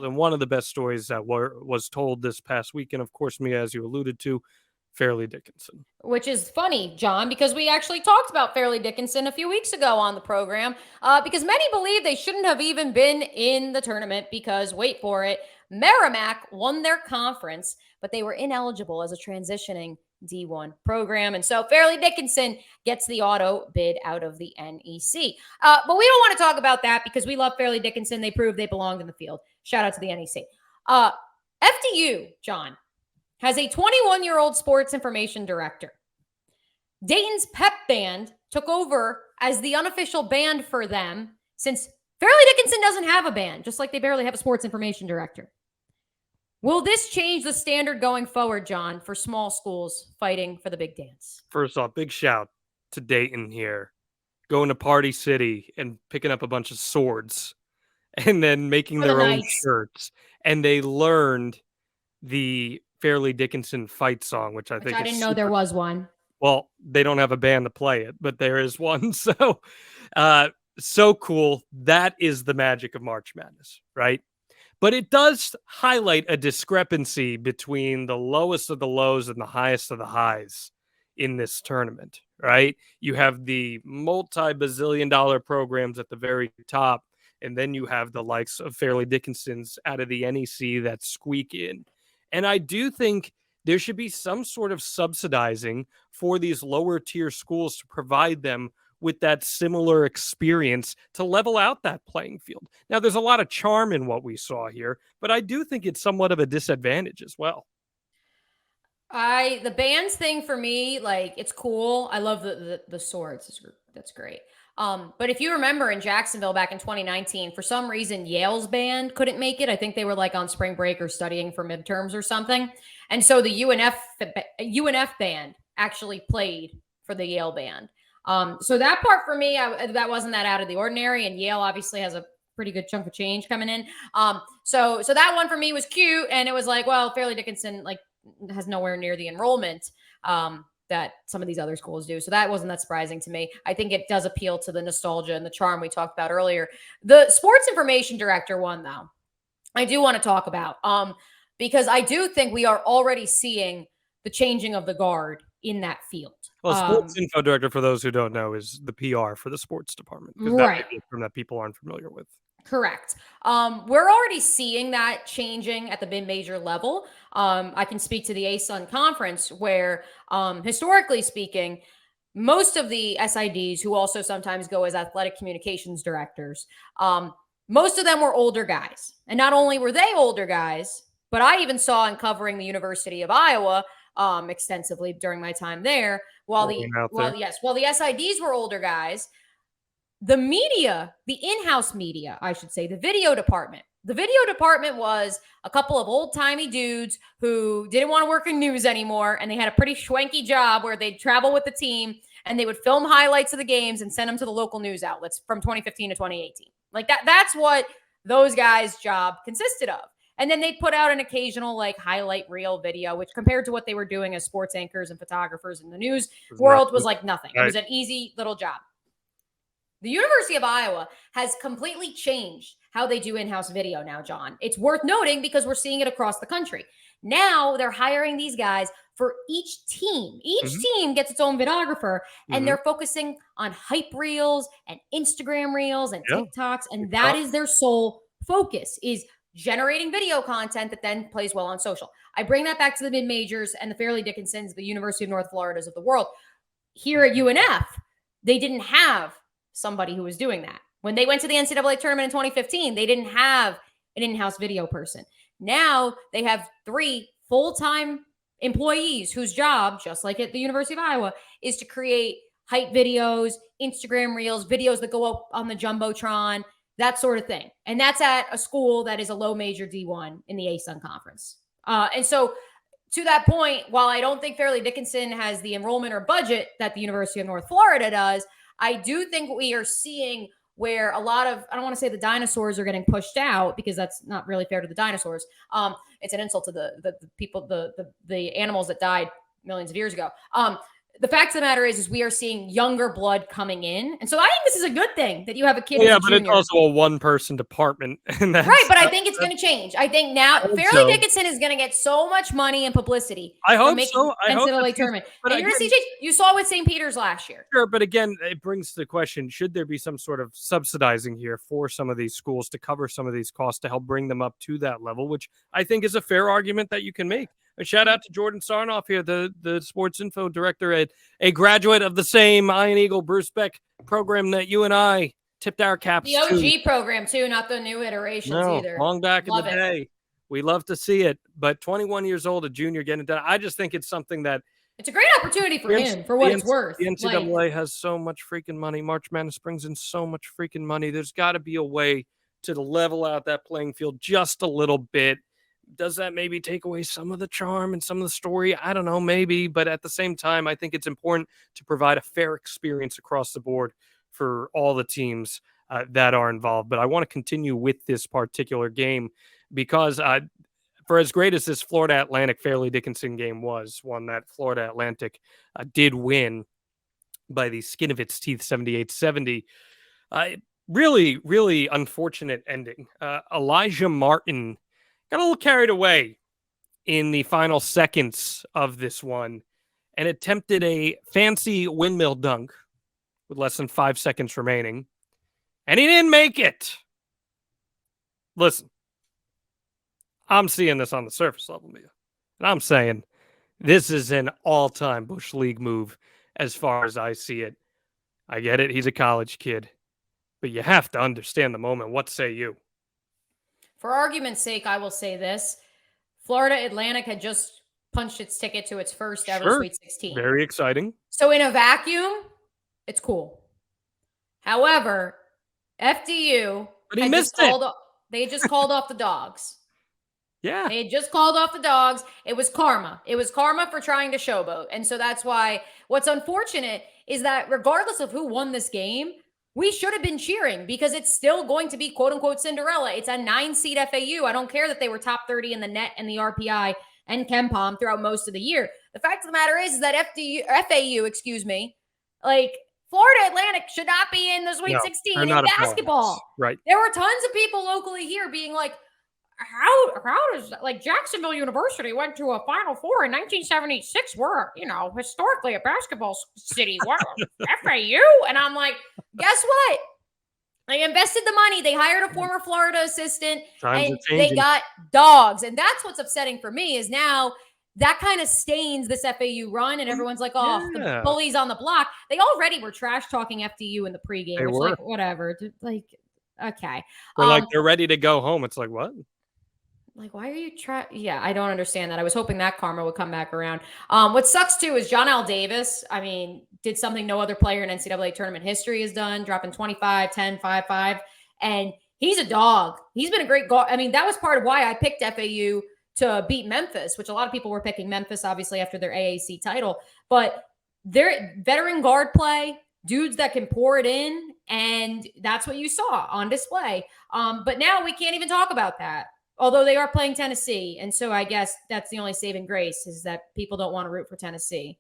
field. And one of the best stories that was told this past weekend, of course, Mia, as you alluded to, Fairleigh Dickinson. Which is funny, John, because we actually talked about Fairleigh Dickinson a few weeks ago on the program, because many believe they shouldn't have even been in the tournament because, wait for it, Merrimack won their conference, but they were ineligible as a transitioning D1 program. And so Fairleigh Dickinson gets the auto bid out of the NEC. But we don't want to talk about that because we love Fairleigh Dickinson. They proved they belonged in the field. Shout out to the NEC. FDU, John, has a 21-year-old sports information director. Dayton's pep band took over as the unofficial band for them since Fairleigh Dickinson doesn't have a band, just like they barely have a sports information director. Will this change the standard going forward, John, for small schools fighting for the big dance? First off, big shout to Dayton here, going to Party City and picking up a bunch of swords and then making their own shirts. And they learned the Fairleigh Dickinson fight song, which I think I didn't know there was one. Well, they don't have a band to play it, but there is one. So, so cool. That is the magic of March Madness, right? But it does highlight a discrepancy between the lowest of the lows and the highest of the highs in this tournament, right? You have the multi-bazillion dollar programs at the very top, and then you have the likes of Fairleigh Dickinson's out of the NEC that squeak in. And I do think there should be some sort of subsidizing for these lower tier schools to provide them with that similar experience to level out that playing field. Now, there's a lot of charm in what we saw here, but I do think it's somewhat of a disadvantage as well. The bands thing for me, like, it's cool. I love the swords. That's great. But if you remember in Jacksonville back in 2019, for some reason, Yale's band couldn't make it. I think they were like on spring break or studying for midterms or something. And so the UNF band actually played for the Yale band. So that part for me, that wasn't that out of the ordinary. And Yale obviously has a pretty good chunk of change coming in. So that one for me was cute. And it was like, well, Fairleigh Dickinson like has nowhere near the enrollment that some of these other schools do. So that wasn't that surprising to me. I think it does appeal to the nostalgia and the charm we talked about earlier. The sports information director one, though, I do want to talk about because I do think we are already seeing the changing of the guard in that field. Well, sports info director, for those who don't know, is the PR for the sports department. Right. That may be a term that people aren't familiar with. Correct. We're already seeing that changing at the mid-major level. I can speak to the ASUN conference where, historically speaking, most of the SIDs who also sometimes go as athletic communications directors, most of them were older guys. And not only were they older guys, but I even saw in covering the University of Iowa extensively during my time there, while the SIDs were older guys, the media, the in-house media, I should say, the video department. The video department was a couple of old-timey dudes who didn't want to work in news anymore, and they had a pretty schwanky job where they'd travel with the team, and they would film highlights of the games and send them to the local news outlets from 2015 to 2018. Like that's what those guys' job consisted of. And then they'd put out an occasional like highlight reel video, which compared to what they were doing as sports anchors and photographers in the news world was like nothing. It was an easy little job. The University of Iowa has completely changed how they do in-house video now, John. It's worth noting because we're seeing it across the country. Now they're hiring these guys for each team. Each team gets its own videographer, and they're focusing on hype reels and Instagram reels and TikToks, and that is their sole focus, is generating video content that then plays well on social. I bring that back to the mid-majors and the Fairleigh Dickinsons, the University of North Floridas of the world. Here at UNF, they didn't have somebody who was doing that. When they went to the NCAA tournament in 2015, they didn't have an in-house video person. Now they have 3 full-time employees whose job, just like at the University of Iowa, is to create hype videos, Instagram reels, videos that go up on the Jumbotron, that sort of thing. And that's at a school that is a low major D1 in the ASUN conference. And so to that point, while I don't think Fairleigh Dickinson has the enrollment or budget that the University of North Florida does, I do think we are seeing where a lot of, I don't want to say the dinosaurs are getting pushed out because that's not really fair to the dinosaurs. It's an insult to the people, the animals that died millions of years ago. the fact of the matter is we are seeing younger blood coming in. And so I think this is a good thing that you have a kid. Yeah, who's a but it's junior. also a one-person department. And that's, Right, but I think it's going to change. I think now Fairleigh so. Dickinson is going to get so much money and publicity. I hope from making so. I hope NCAA tournament. But and you're going to see change. You saw with St. Peter's last year. Sure, but again, it brings the question, should there be some sort of subsidizing here for some of these schools to cover some of these costs to help bring them up to that level, which I think is a fair argument that you can make. A shout out to Jordan Sarnoff here, the sports info director, a graduate of the same Iron Eagle Bruce Beck program that you and I tipped our caps to. The OG to. program, too, not the new iterations either. Long back in the day. We love to see it. But 21 years old, a junior getting it done. I just think it's something that it's a great opportunity for him, for what it's worth. The NCAA has so much freaking money. March Madness brings in so much freaking money. There's got to be a way to level out that playing field just a little bit. Does that maybe take away some of the charm and some of the story? I don't know, maybe. But at the same time, I think it's important to provide a fair experience across the board for all the teams that are involved. But I want to continue with this particular game because for as great as this Florida Atlantic Fairleigh Dickinson game was, one that Florida Atlantic did win by the skin of its teeth, 78-70. Really, really unfortunate ending. Elijah Martin got a little carried away in the final seconds of this one and attempted a fancy windmill dunk with less than 5 seconds remaining, and he didn't make it. Listen, I'm seeing this on the surface level, Mia, and I'm saying this is an all-time Bush League move as far as I see it. I get it. He's a college kid, but you have to understand the moment. What say you? For argument's sake, I will say this. Florida Atlantic had just punched its ticket to its first ever Sweet 16. Very exciting. So in a vacuum, it's cool. However, FDU, but he missed it. They just called off the dogs. Yeah. They had just called off the dogs. It was karma. It was karma for trying to showboat. And so that's why what's unfortunate is that regardless of who won this game, we should have been cheering because it's still going to be quote unquote Cinderella. It's a 9-seed FAU. I don't care that they were top 30 in the net and the RPI and KenPom throughout most of the year. The fact of the matter is that FAU, like Florida Atlantic should not be in the Sweet 16 in basketball. Right. There were tons of people locally here being like, how does like Jacksonville University went to a Final Four in 1976? We're, historically a basketball city. FAU? And I'm like, guess what? They invested the money. They hired a former Florida assistant and they got dogs. And that's what's upsetting for me is now that kind of stains this FAU run. And everyone's like, the bullies on the block. They already were trash talking FDU in the pregame. Like, whatever. Like, okay. They're ready to go home. It's like, what? Like, why are you Yeah, I don't understand that. I was hoping that karma would come back around. What sucks, too, is John L. Davis, did something no other player in NCAA tournament history has done, dropping 25, 10, 5, 5. And he's a dog. He's been a great guard. That was part of why I picked FAU to beat Memphis, which a lot of people were picking Memphis, obviously, after their AAC title. But they're veteran guard play, dudes that can pour it in, and that's what you saw on display. But now we can't even talk about that. Although they are playing Tennessee. And so I guess that's the only saving grace is that people don't want to root for Tennessee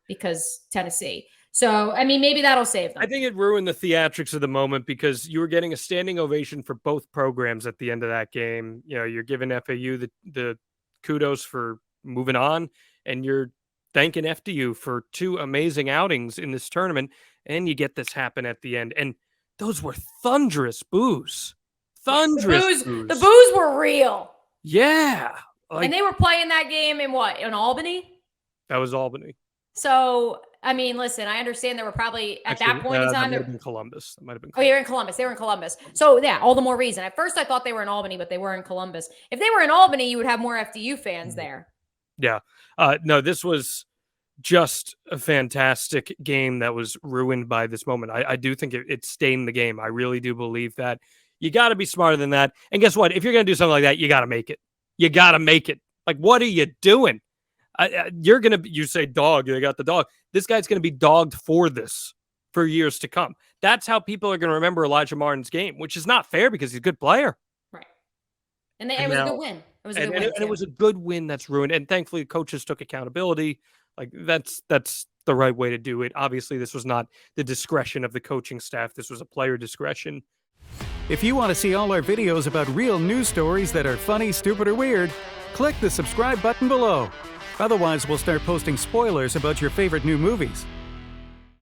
because Tennessee. So, maybe that'll save them. I think it ruined the theatrics of the moment because you were getting a standing ovation for both programs at the end of that game. You're giving FAU the kudos for moving on, and you're thanking FDU for 2 amazing outings in this tournament, and you get this happen at the end. And those were thunderous boos. The boos were real. Yeah. And they were playing that game in what? In Albany? That was Albany. So, listen, I understand there were probably at that point in time. That might have been Columbus. Oh, you're in Columbus. They were in Columbus. So, yeah, all the more reason. At first, I thought they were in Albany, but they were in Columbus. If they were in Albany, you would have more FDU fans there. Yeah. No, this was just a fantastic game that was ruined by this moment. I do think it stained the game. I really do believe that. You got to be smarter than that. And guess what? If you're going to do something like that, you got to make it. You got to make it. Like, what are you doing? You say dog, you got the dog. This guy's going to be dogged for this for years to come. That's how people are going to remember Elijah Martin's game, which is not fair because he's a good player. Right. And it was a good win. It was a good win. And it was a good win that's ruined. And thankfully, coaches took accountability. Like, that's the the right way to do it. Obviously, this was not the discretion of the coaching staff. This was a player discretion. If you want to see all our videos about real news stories that are funny, stupid, or weird, click the subscribe button below. Otherwise, we'll start posting spoilers about your favorite new movies.